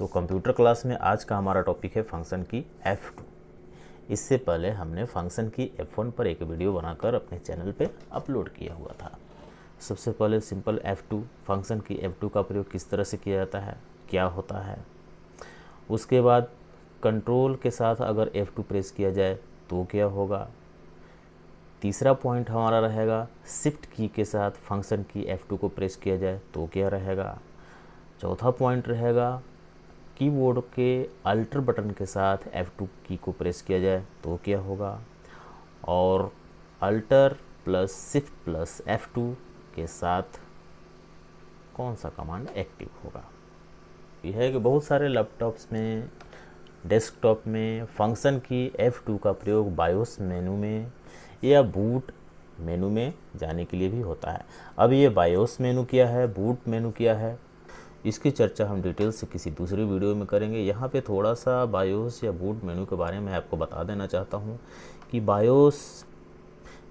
तो computer class में आज का हमारा टॉपिक है फंक्शन की F2। इससे पहले हमने फंक्शन की F1 पर एक वीडियो बनाकर अपने चैनल पे अपलोड किया हुआ था। सबसे पहले सिंपल F2 फंक्शन की F2 का प्रयोग किस तरह से किया जाता है, क्या होता है। उसके बाद कंट्रोल के साथ अगर F2 प्रेस किया जाए तो क्या होगा। तीसरा पॉइंट हमारा रहेगा शिफ्ट की के साथ फंक्शन की F2 को प्रेस किया जाए तो क्या रहेगा। चौथा पॉइंट रहेगा कीबोर्ड के अल्टर बटन के साथ F2 की को प्रेस किया जाए तो क्या होगा। और alter plus shift plus F2 के साथ कौन सा कमांड एक्टिव होगा। यह है कि बहुत सारे लैपटॉप्स में, डेस्कटॉप में फंक्शन की F2 का प्रयोग बायोस मेनू में या बूट मेनू में जाने के लिए भी होता है। अब ये बायोस मेनू क्या है, बूट मेनू क्या है, इसकी चर्चा हम डिटेल से किसी दूसरी वीडियो में करेंगे। यहाँ पे थोड़ा सा बायोस या बूट मेनू के बारे में आपको बता देना चाहता हूँ कि BIOS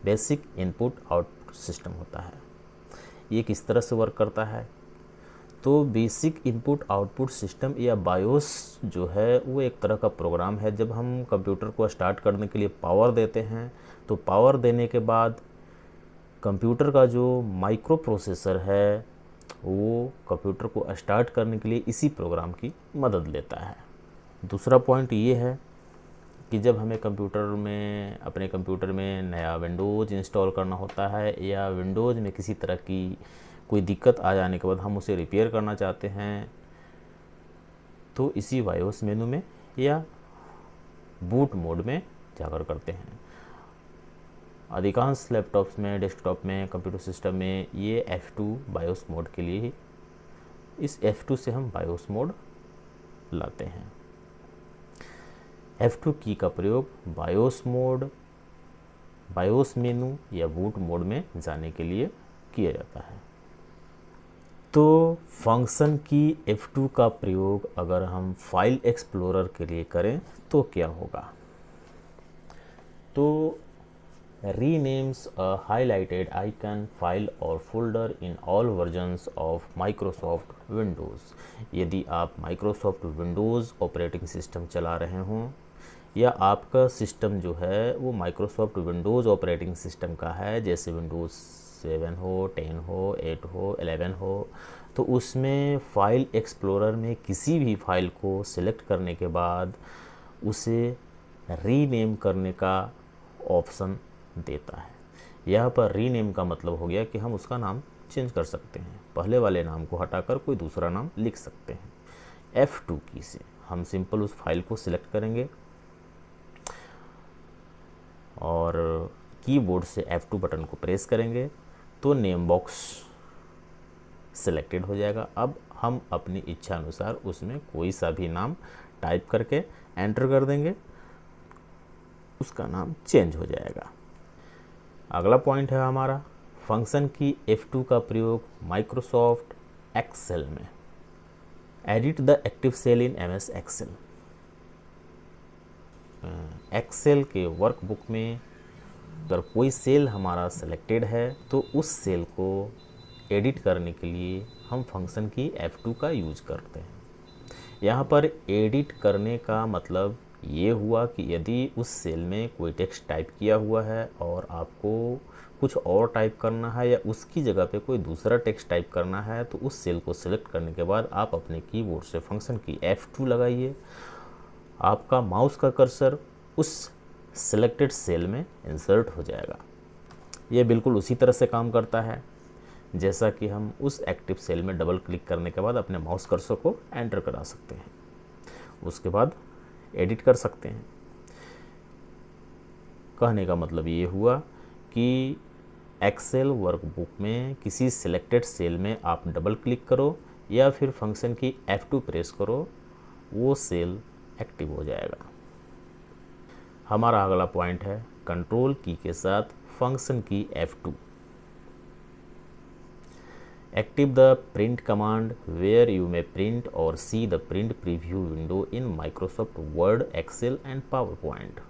basic input output system होता है। ये किस तरह से वर्क करता है, तो बेसिक इनपुट आउटपुट सिस्टम या बायोस जो है वो एक तरह का प्रोग्राम है। जब हम कंप्यूटर को स्टार्ट करने के लिए पावर देते हैं तो पावर देने के बाद कंप्यूटर का जो माइक्रो प्रोसेसर है वो कंप्यूटर को स्टार्ट करने के लिए इसी प्रोग्राम की मदद लेता है। दूसरा पॉइंट ये है कि जब हमें अपने कंप्यूटर में नया विंडोज़ इंस्टॉल करना होता है या विंडोज़ में किसी तरह की कोई दिक्कत आ जाने के बाद हम उसे रिपेयर करना चाहते हैं तो इसी बायोस मेनू में या बूट मोड में जाकर करते हैं। अधिकांश लैपटॉप्स में, डेस्कटॉप में, कंप्यूटर सिस्टम में ये F2 बायोस मोड के लिए ही, इस F2 से हम बायोस मोड लाते हैं। F2 की का प्रयोग बायोस मोड, बायोस मेनू या बूट मोड में जाने के लिए किया जाता है। तो फंक्शन की F2 का प्रयोग अगर हम फाइल एक्सप्लोरर के लिए करें तो क्या होगा। तो renames a highlighted icon, file और folder in all versions of Microsoft Windows। यदि आप Microsoft Windows ऑपरेटिंग सिस्टम चला रहे हों या आपका सिस्टम जो है वो Microsoft Windows ऑपरेटिंग सिस्टम का है, जैसे Windows 7 हो, 10 हो, 8 हो, 11 हो, तो उसमें फाइल एक्सप्लोरर में किसी भी फाइल को सिलेक्ट करने के बाद उसे रीनेम करने का ऑप्शन देता है। यहाँ पर रीनेम का मतलब हो गया कि हम उसका नाम चेंज कर सकते हैं, पहले वाले नाम को हटाकर कोई दूसरा नाम लिख सकते हैं। F2 की से हम सिंपल उस फाइल को सिलेक्ट करेंगे और कीबोर्ड से F2 बटन को प्रेस करेंगे तो नेम बॉक्स सिलेक्टेड हो जाएगा। अब हम अपनी इच्छा अनुसार उसमें कोई सा भी नाम टाइप करके एंटर कर देंगे, उसका नाम चेंज हो जाएगा। अगला पॉइंट है हमारा फंक्शन की F2 का प्रयोग माइक्रोसॉफ्ट एक्सेल में। Edit the active cell in MS Excel. Excel के वर्कबुक में अगर कोई सेल हमारा सिलेक्टेड है तो उस सेल को एडिट करने के लिए हम फंक्शन की F2 का यूज करते हैं। यहाँ पर एडिट करने का मतलब ये हुआ कि यदि उस सेल में कोई टेक्स्ट टाइप किया हुआ है और आपको कुछ और टाइप करना है या उसकी जगह पे कोई दूसरा टेक्स्ट टाइप करना है तो उस सेल को सिलेक्ट करने के बाद आप अपने कीबोर्ड से फंक्शन की F2 लगाइए, आपका माउस का कर्सर उस सिलेक्टेड सेल में इंसर्ट हो जाएगा। ये बिल्कुल उसी तरह से काम करता है जैसा कि हम उस एक्टिव सेल में डबल क्लिक करने के बाद अपने माउस कर्सर को एंटर करा सकते हैं, उसके बाद एडिट कर सकते हैं। कहने का मतलब ये हुआ कि एक्सेल वर्कबुक में किसी सिलेक्टेड सेल में आप डबल क्लिक करो या फिर फंक्शन की F2 प्रेस करो, वो सेल एक्टिव हो जाएगा। हमारा अगला पॉइंट है कंट्रोल की के साथ फंक्शन की F2। Active the print command where you may print or see the print preview window in Microsoft Word, Excel and PowerPoint।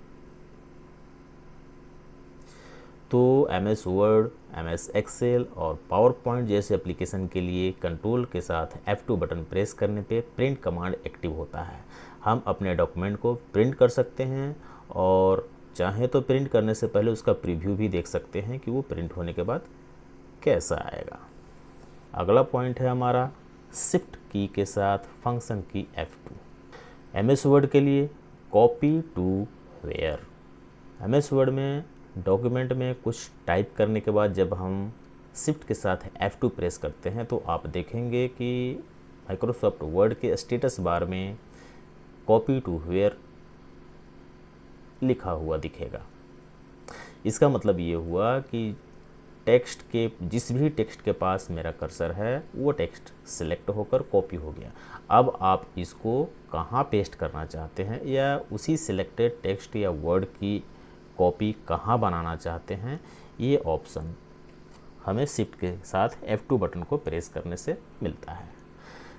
तो MS वर्ड, MS एक्सेल और पावर पॉइंट जैसे एप्लीकेशन के लिए कंट्रोल के साथ F2 बटन प्रेस करने पे print command active होता है। हम अपने डॉक्यूमेंट को प्रिंट कर सकते हैं और चाहें तो प्रिंट करने से पहले उसका प्रीव्यू भी देख सकते हैं कि वो प्रिंट होने के बाद कैसा आएगा। अगला पॉइंट है हमारा शिफ्ट की के साथ फंक्शन की F2। MS वर्ड के लिए copy to where. MS Word में डॉक्यूमेंट में कुछ टाइप करने के बाद जब हम शिफ्ट के साथ F2 प्रेस करते हैं तो आप देखेंगे कि माइक्रोसॉफ्ट वर्ड के स्टेटस बार में कॉपी टू वेयर लिखा हुआ दिखेगा। इसका मतलब ये हुआ कि टेक्स्ट के जिस भी टेक्स्ट के पास मेरा कर्सर है वो टेक्स्ट सिलेक्ट होकर कॉपी हो गया। अब आप इसको कहाँ पेस्ट करना चाहते हैं या उसी सिलेक्टेड टेक्स्ट या वर्ड की कॉपी कहाँ बनाना चाहते हैं, ये ऑप्शन हमें शिफ्ट के साथ F2 बटन को प्रेस करने से मिलता है।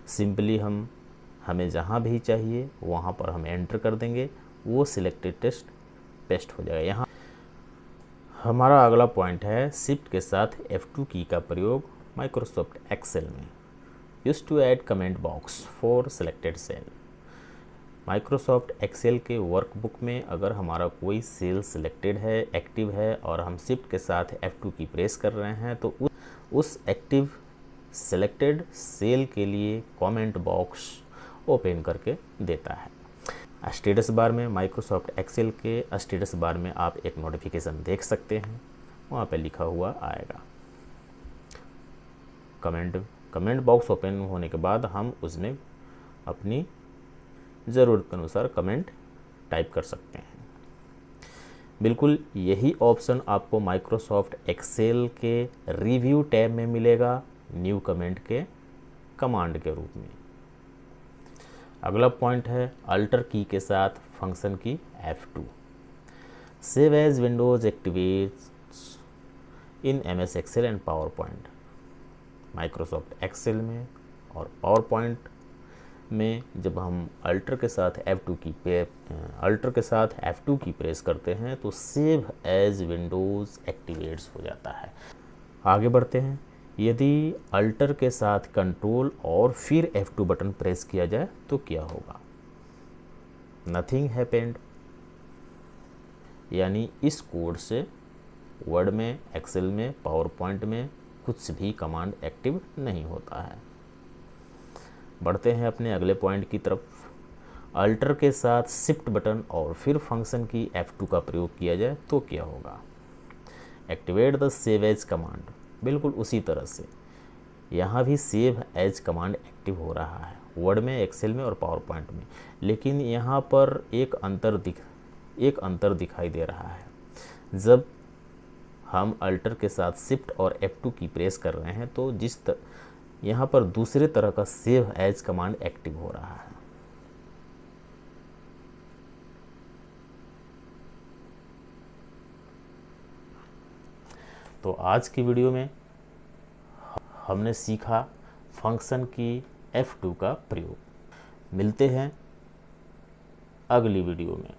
सिंपली हमें जहाँ भी चाहिए वहाँ पर हम एंटर कर देंगे, वो सिलेक्टेड टेक्स्ट पेस्ट हो जाएगा। यहाँ हमारा अगला पॉइंट है शिफ्ट के साथ F2 की का प्रयोग माइक्रोसॉफ्ट एक्सेल में। Use to add comment box for selected cell. Microsoft Excel के वर्कबुक में अगर हमारा कोई सेल सिलेक्टेड है, एक्टिव है और हम शिफ्ट के साथ F2 की प्रेस कर रहे हैं तो उस एक्टिव सिलेक्टेड सेल के लिए कमेंट बॉक्स ओपन करके देता है। स्टेटस बार में माइक्रोसॉफ्ट एक्सेल के स्टेटस बार में आप एक नोटिफिकेशन देख सकते हैं, वहाँ पे लिखा हुआ आएगा। कमेंट बॉक्स ओपन होने के बाद हम उसमें अपनी ज़रूरत के अनुसार कमेंट टाइप कर सकते हैं। बिल्कुल यही ऑप्शन आपको माइक्रोसॉफ्ट एक्सेल के रिव्यू टैब में मिलेगा, न्यू कमेंट के कमांड के रूप में। अगला पॉइंट है अल्टर की के साथ फंक्शन की F2। Save as windows activates in MS Excel and PowerPoint. Microsoft Excel में और पावर पॉइंट में जब हम अल्टर के साथ F2 की प्रेस करते हैं तो सेव एज विंडोज एक्टिवेट्स हो जाता है। आगे बढ़ते हैं। यदि अल्टर के साथ कंट्रोल और फिर F2 बटन प्रेस किया जाए तो क्या होगा? नथिंग हैपेंड, यानी इस कोड से वर्ड में, एक्सेल में, पावर पॉइंट में कुछ भी कमांड एक्टिव नहीं होता है। बढ़ते हैं अपने अगले पॉइंट की तरफ। अल्टर के साथ शिफ्ट बटन और फिर फंक्शन की F2 का प्रयोग किया जाए तो क्या होगा? Activate the save as command. बिल्कुल उसी तरह से यहाँ भी सेव एज कमांड एक्टिव हो रहा है वर्ड में, एक्सेल में और पावर पॉइंट में, लेकिन यहाँ पर एक अंतर दिखाई दे रहा है। जब हम अल्टर के साथ शिफ्ट और F2 की प्रेस कर रहे हैं तो यहाँ पर दूसरे तरह का सेव एज कमांड एक्टिव हो रहा है। तो आज की वीडियो में हमने सीखा फंक्शन की F2 का प्रयोग। मिलते हैं अगली वीडियो में।